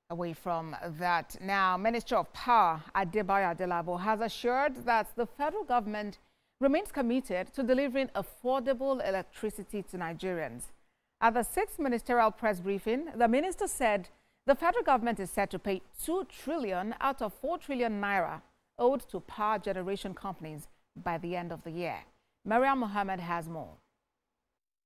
Away from that, now, Minister of Power Adebayo Adelabo has assured that the federal government remains committed to delivering affordable electricity to Nigerians. At the 6th ministerial press briefing, the minister said the federal government is set to pay 2 trillion out of 4 trillion naira owed to power generation companies by the end of the year. Mariam Mohammed has more.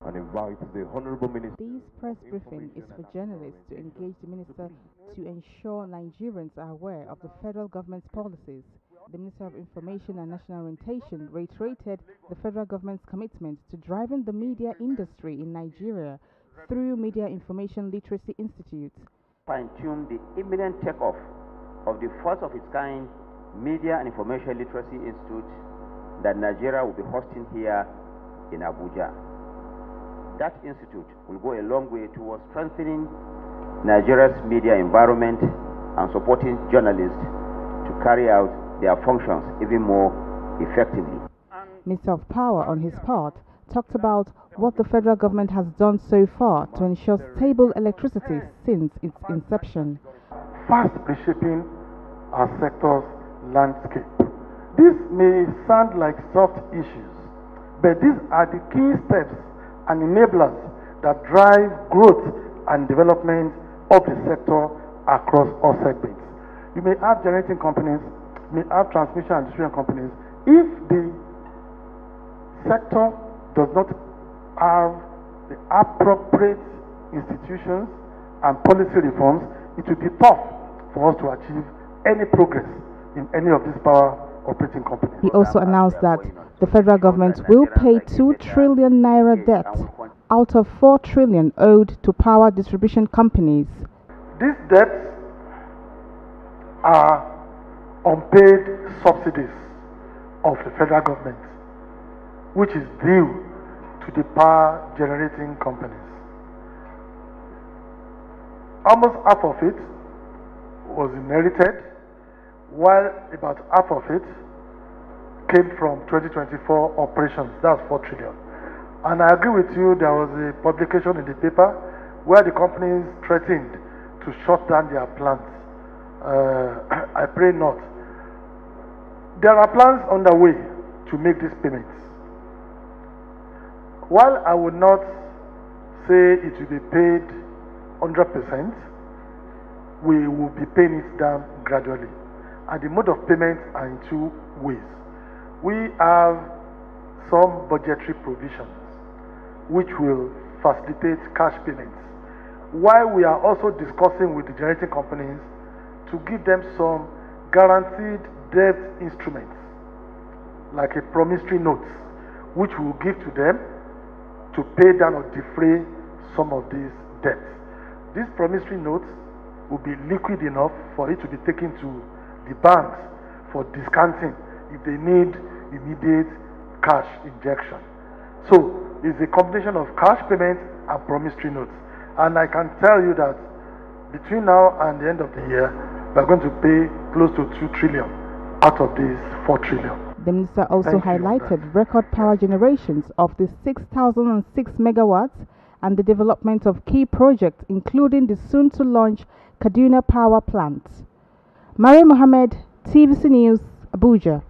And invite the Honorable Minister. This press briefing is for journalists to engage the minister to ensure Nigerians are aware of the federal government's policies. The Minister of Information and National Orientation reiterated the federal government's commitment to driving the media industry in Nigeria through Media Information Literacy Institute. Fine-tune the imminent takeoff of the first of its kind Media and Information Literacy Institute that Nigeria will be hosting here in Abuja. That institute will go a long way towards strengthening Nigeria's media environment and supporting journalists to carry out their functions even more effectively. Minister of Power, on his part, talked about what the federal government has done so far to ensure stable electricity since its inception. Fast reshaping our sector's landscape. This may sound like soft issues, but these are the key steps and enablers that drive growth and development of the sector across all segments. You may have generating companies, may have transmission and distribution companies. If the sector does not have the appropriate institutions and policy reforms, it will be tough for us to achieve any progress in any of these power operating companies. He also announced that the federal government will pay 2 trillion naira debt out of 4 trillion owed to power distribution companies. These debts are unpaid subsidies of the federal government, which is due to the power generating companies. Almost half of it was inherited, while about half of it came from 2024 operations. That's 4 trillion. And I agree with you, there was a publication in the paper where the companies threatened to shut down their plants. I pray not. There are plans underway to make these payments. While I would not say it will be paid 100%, we will be paying it down gradually. And the mode of payment are in 2 ways. We have some budgetary provisions which will facilitate cash payments, while we are also discussing with the generating companies to give them some guaranteed debt instruments, like a promissory note, which we will give to them to pay down or defray some of these debts. These promissory notes will be liquid enough for it to be taken to the banks for discounting if they need immediate cash injection. So it's a combination of cash payments and promissory notes. And I can tell you that between now and the end of the year, we're going to pay close to 2 trillion out of these 4 trillion. The minister also highlighted record power generations of the 6,006 megawatts and the development of key projects, including the soon-to-launch Kaduna Power Plant. Mariam Mohammed, TVC News, Abuja.